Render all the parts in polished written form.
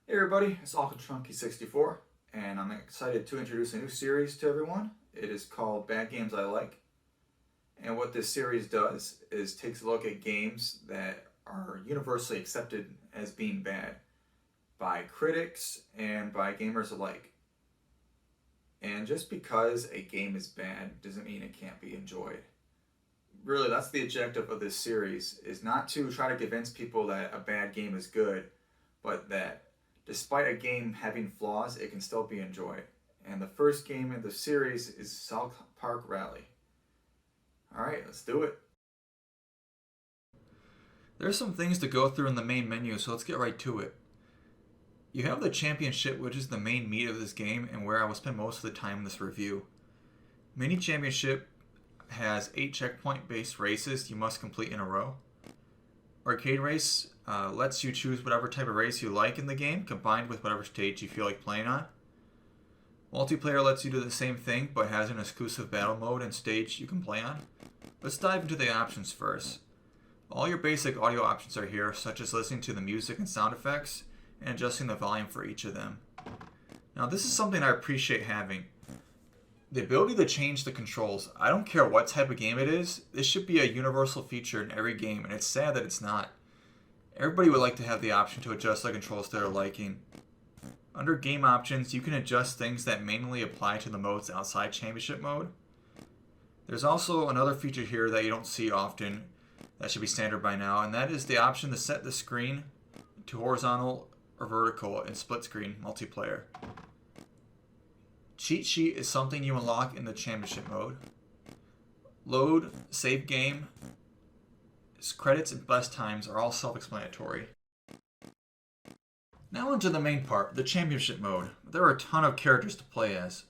Hey everybody, it's Alcatrunky64, and I'm excited to introduce a new series to everyone. It is called Bad Games I Like. And what this series does is takes a look at games that are universally accepted as being bad by critics and by gamers alike. And just because a game is bad doesn't mean it can't be enjoyed. Really, that's the objective of this series, is not to try to convince people that a bad game is good, but that despite a game having flaws, it can still be enjoyed. And the first game in the series is South Park Rally. Alright, let's do it. There's some things to go through in the main menu, so let's get right to it. You have the championship, which is the main meat of this game and where I will spend most of the time in this review. Mini championship has 8 checkpoint based races you must complete in a row. Arcade race lets you choose whatever type of race you like in the game, combined with whatever stage you feel like playing on. Multiplayer lets you do the same thing, but has an exclusive battle mode and stage you can play on. Let's dive into the options first. All your basic audio options are here, such as listening to the music and sound effects, and adjusting the volume for each of them. Now this is something I appreciate having. The ability to change the controls. I don't care what type of game it is, this should be a universal feature in every game, and it's sad that it's not. Everybody would like to have the option to adjust the controls to their liking. Under game options, you can adjust things that mainly apply to the modes outside championship mode. There's also another feature here that you don't see often, that should be standard by now, and that is the option to set the screen to horizontal or vertical in split screen multiplayer. Cheat sheet is something you unlock in the championship mode. Load, save game, credits, and best times are all self-explanatory. Now onto the main part, the championship mode. There are a ton of characters to play as.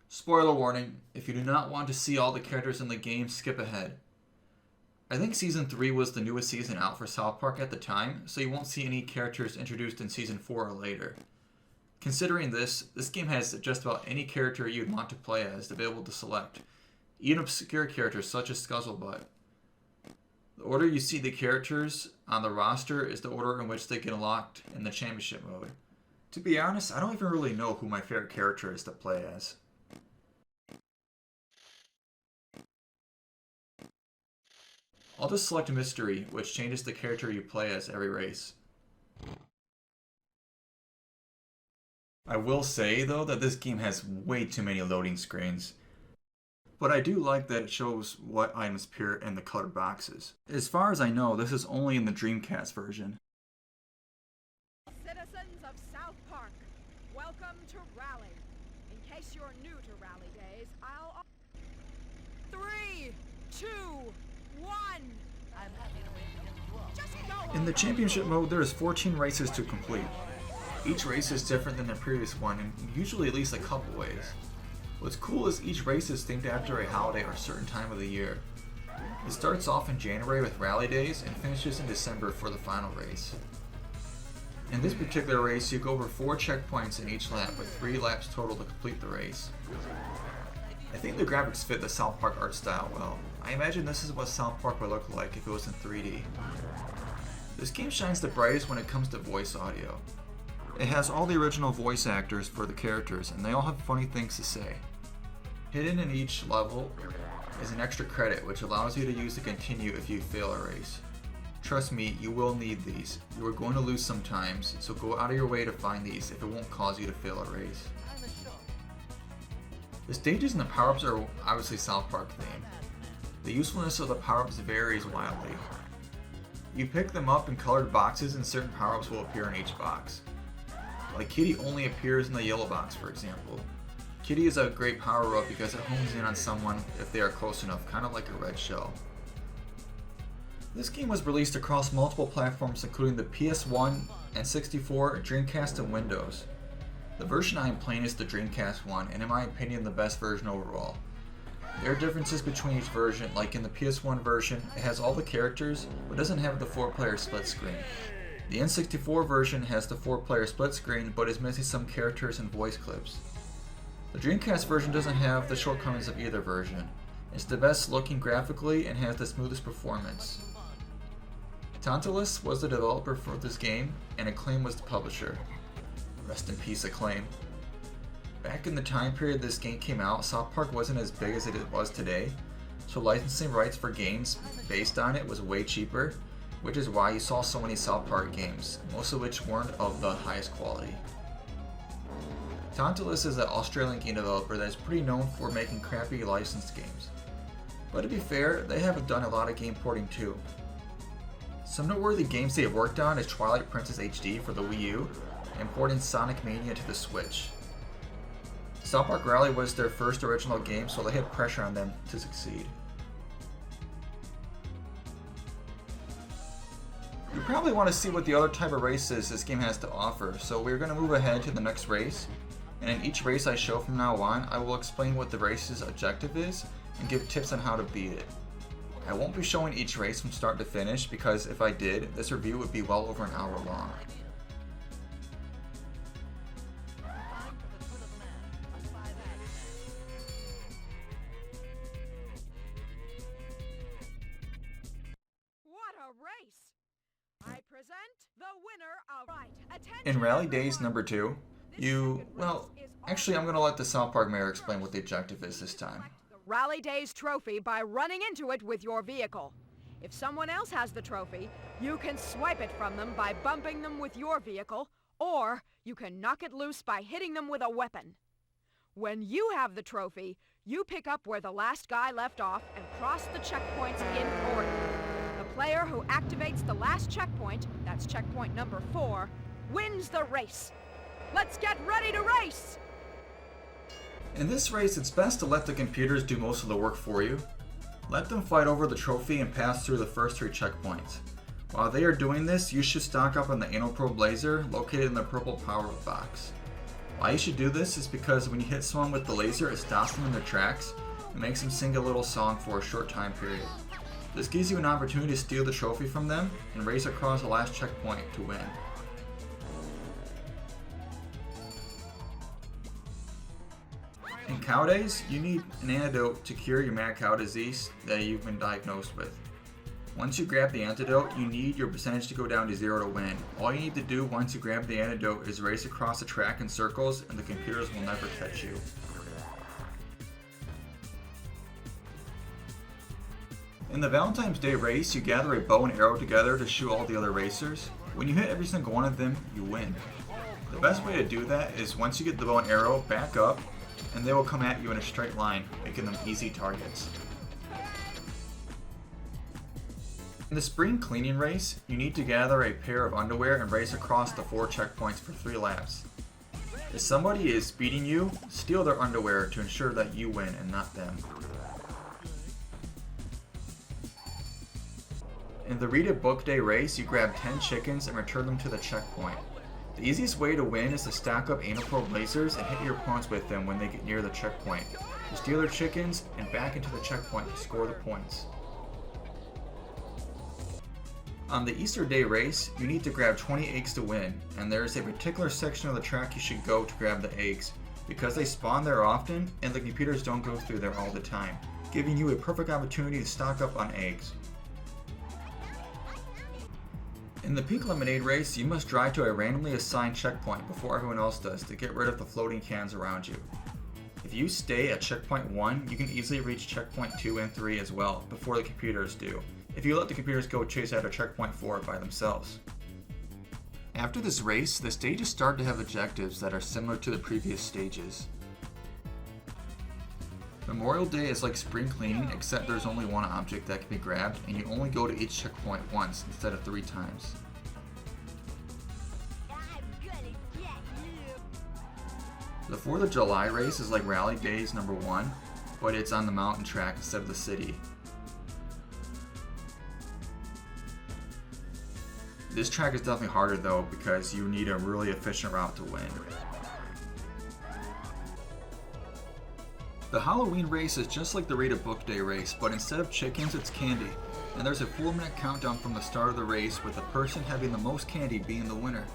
Spoiler warning, if you do not want to see all the characters in the game, skip ahead. I think Season 3 was the newest season out for South Park at the time, so you won't see any characters introduced in Season 4 or later. Considering this game has just about any character you'd want to play as to be able to select, even obscure characters such as Scuzzlebutt. The order you see the characters on the roster is the order in which they get unlocked in the championship mode. To be honest, I don't even really know who my favorite character is to play as. I'll just select Mystery, which changes the character you play as every race. I will say, though, that this game has way too many loading screens. But I do like that it shows what items appear in the colored boxes. As far as I know, this is only in the Dreamcast version. Citizens of South Park, welcome to Rally. In case you're new to Rally Days, I'll... 3, 2, 1... Just go In the championship mode, there is 14 races to complete. Each race is different than the previous one, and usually at least a couple ways. What's cool is each race is themed after a holiday or certain time of the year. It starts off in January with Rally Days and finishes in December for the final race. In this particular race, you go over 4 checkpoints in each lap with 3 laps total to complete the race. I think the graphics fit the South Park art style well. I imagine this is what South Park would look like if it was in 3D. This game shines the brightest when it comes to voice audio. It has all the original voice actors for the characters, and they all have funny things to say. Hidden in each level is an extra credit, which allows you to use to continue if you fail a race. Trust me, you will need these. You are going to lose sometimes, so go out of your way to find these if it won't cause you to fail a race. The stages and the power-ups are obviously South Park themed. The usefulness of the power-ups varies wildly. You pick them up in colored boxes and certain power-ups will appear in each box. Like Kitty only appears in the yellow box, for example. Kitty is a great power-up because it hones in on someone if they are close enough, kind of like a red shell. This game was released across multiple platforms including the PS1 and 64, Dreamcast, and Windows. The version I am playing is the Dreamcast one, and in my opinion the best version overall. There are differences between each version, like in the PS1 version, it has all the characters, but doesn't have the 4-player split screen. The N64 version has the 4-player split screen, but is missing some characters and voice clips. The Dreamcast version doesn't have the shortcomings of either version. It's the best looking graphically and has the smoothest performance. Tantalus was the developer for this game, and Acclaim was the publisher. Rest in peace, Acclaim. Back in the time period this game came out, South Park wasn't as big as it was today, so licensing rights for games based on it was way cheaper, which is why you saw so many South Park games, most of which weren't of the highest quality. Tantalus is an Australian game developer that is pretty known for making crappy licensed games. But to be fair, they have done a lot of game porting too. Some noteworthy games they have worked on is Twilight Princess HD for the Wii U, and porting Sonic Mania to the Switch. South Park Rally was their first original game, so they had pressure on them to succeed. You probably want to see what the other type of races this game has to offer, so we're going to move ahead to the next race, and in each race I show from now on, I will explain what the race's objective is and give tips on how to beat it. I won't be showing each race from start to finish because if I did, this review would be well over an hour long. What a race! I present the winner of right. Attention, In Rally Days everyone. number 2, actually I'm going to let the South Park mayor explain what the objective is this time. The Rally Days trophy by running into it with your vehicle. If someone else has the trophy, you can swipe it from them by bumping them with your vehicle, or you can knock it loose by hitting them with a weapon. When you have the trophy, you pick up where the last guy left off and cross the checkpoints in order. The player who activates the last checkpoint, that's checkpoint number 4, wins the race. Let's get ready to race! In this race, it's best to let the computers do most of the work for you. Let them fight over the trophy and pass through the first 3 checkpoints. While they are doing this, you should stock up on the anal probe laser located in the purple power box. Why you should do this is because when you hit someone with the laser, it stops them in their tracks and makes them sing a little song for a short time period. This gives you an opportunity to steal the trophy from them and race across the last checkpoint to win. In cow days, you need an antidote to cure your mad cow disease that you've been diagnosed with. Once you grab the antidote, you need your percentage to go down to 0 to win. All you need to do once you grab the antidote is race across the track in circles and the computers will never catch you. In the Valentine's Day race, you gather a bow and arrow together to shoot all the other racers. When you hit every single one of them, you win. The best way to do that is once you get the bow and arrow, back up, and they will come at you in a straight line, making them easy targets. In the spring cleaning race, you need to gather a pair of underwear and race across the 4 checkpoints for 3 laps. If somebody is beating you, steal their underwear to ensure that you win and not them. In the Read a Book Day race, you grab 10 chickens and return them to the checkpoint. The easiest way to win is to stack up anal probe lasers and hit your opponents with them when they get near the checkpoint. You steal their chickens and back into the checkpoint to score the points. On the Easter Day race, you need to grab 20 eggs to win, and there is a particular section of the track you should go to grab the eggs, because they spawn there often and the computers don't go through there all the time, giving you a perfect opportunity to stock up on eggs. In the Pink Lemonade race, you must drive to a randomly assigned checkpoint before everyone else does to get rid of the floating cans around you. If you stay at checkpoint 1, you can easily reach checkpoint 2 and 3 as well, before the computers do, if you let the computers go chase after checkpoint 4 by themselves. After this race, the stages start to have objectives that are similar to the previous stages. Memorial Day is like spring cleaning, except there's only one object that can be grabbed, and you only go to each checkpoint once instead of 3 times. The 4th of July race is like Rally Days number 1, but it's on the mountain track instead of the city. This track is definitely harder though, because you need a really efficient route to win. The Halloween race is just like the Read a Book Day race, but instead of chickens, it's candy. And there's a 4-minute countdown from the start of the race, with the person having the most candy being the winner.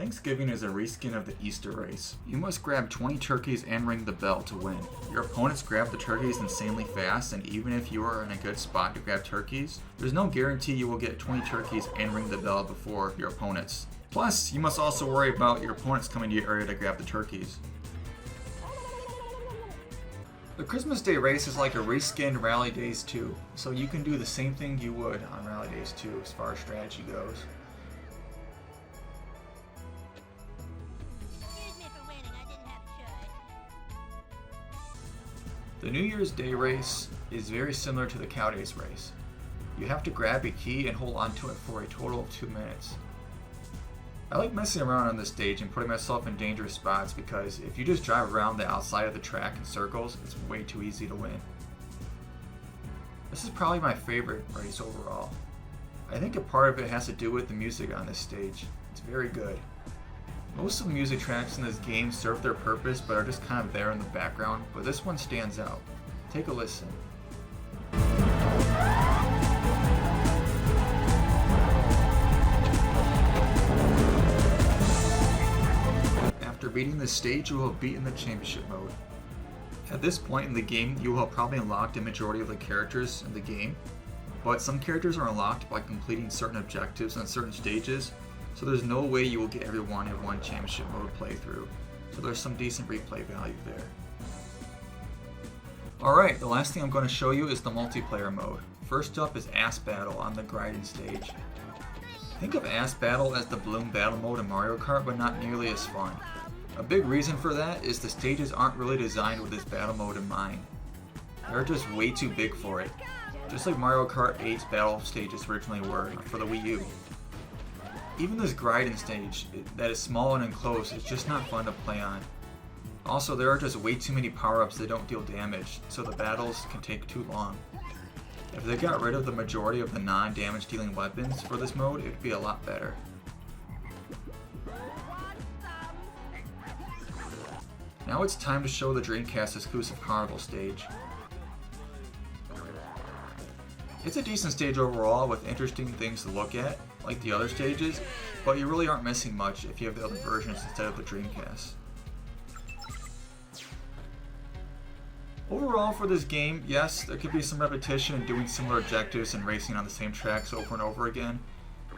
Thanksgiving is a reskin of the Easter race. You must grab 20 turkeys and ring the bell to win. Your opponents grab the turkeys insanely fast, and even if you are in a good spot to grab turkeys, there's no guarantee you will get 20 turkeys and ring the bell before your opponents. Plus, you must also worry about your opponents coming to your area to grab the turkeys. The Christmas Day race is like a reskinned Rally Days 2, so you can do the same thing you would on Rally Days 2 as far as strategy goes. The New Year's Day race is very similar to the Cow Days race. You have to grab a key and hold onto it for a total of 2 minutes. I like messing around on this stage and putting myself in dangerous spots because if you just drive around the outside of the track in circles, it's way too easy to win. This is probably my favorite race overall. I think a part of it has to do with the music on this stage. It's very good. Most of the music tracks in this game serve their purpose but are just kind of there in the background, but this one stands out. Take a listen. After beating this stage, you will have beaten the championship mode. At this point in the game, you will have probably unlocked a majority of the characters in the game, but some characters are unlocked by completing certain objectives on certain stages, so there's no way you will get everyone in one championship mode playthrough, so there's some decent replay value there. Alright, the last thing I'm going to show you is the multiplayer mode. First up is Ass Battle on the grinding stage. Think of Ass Battle as the Bloom Battle mode in Mario Kart, but not nearly as fun. A big reason for that is the stages aren't really designed with this battle mode in mind. They're just way too big for it, just like Mario Kart 8's battle stages originally were for the Wii U. Even this grinding stage that is small and enclosed is just not fun to play on. Also, there are just way too many power-ups that don't deal damage, so the battles can take too long. If they got rid of the majority of the non-damage dealing weapons for this mode, it would be a lot better. Now it's time to show the Dreamcast exclusive Carnival stage. It's a decent stage overall with interesting things to look at, like the other stages, but you really aren't missing much if you have the other versions instead of the Dreamcast. Overall for this game, yes, there could be some repetition in doing similar objectives and racing on the same tracks over and over again,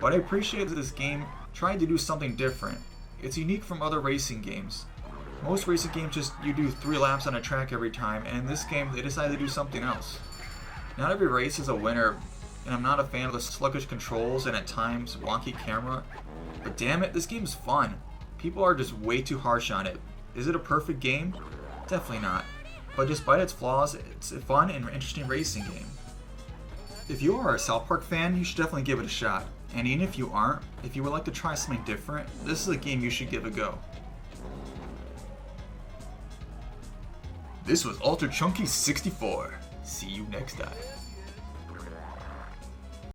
but I appreciate that this game tried to do something different. It's unique from other racing games. Most racing games you do 3 laps on a track every time, and in this game they decided to do something else. Not every race is a winner, and I'm not a fan of the sluggish controls and at times wonky camera, but damn it, this game's fun. People are just way too harsh on it. Is it a perfect game? Definitely not. But despite its flaws, it's a fun and interesting racing game. If you are a South Park fan, you should definitely give it a shot. And even if you aren't, if you would like to try something different, this is a game you should give a go. This was Ultra Chunky 64. See you next time.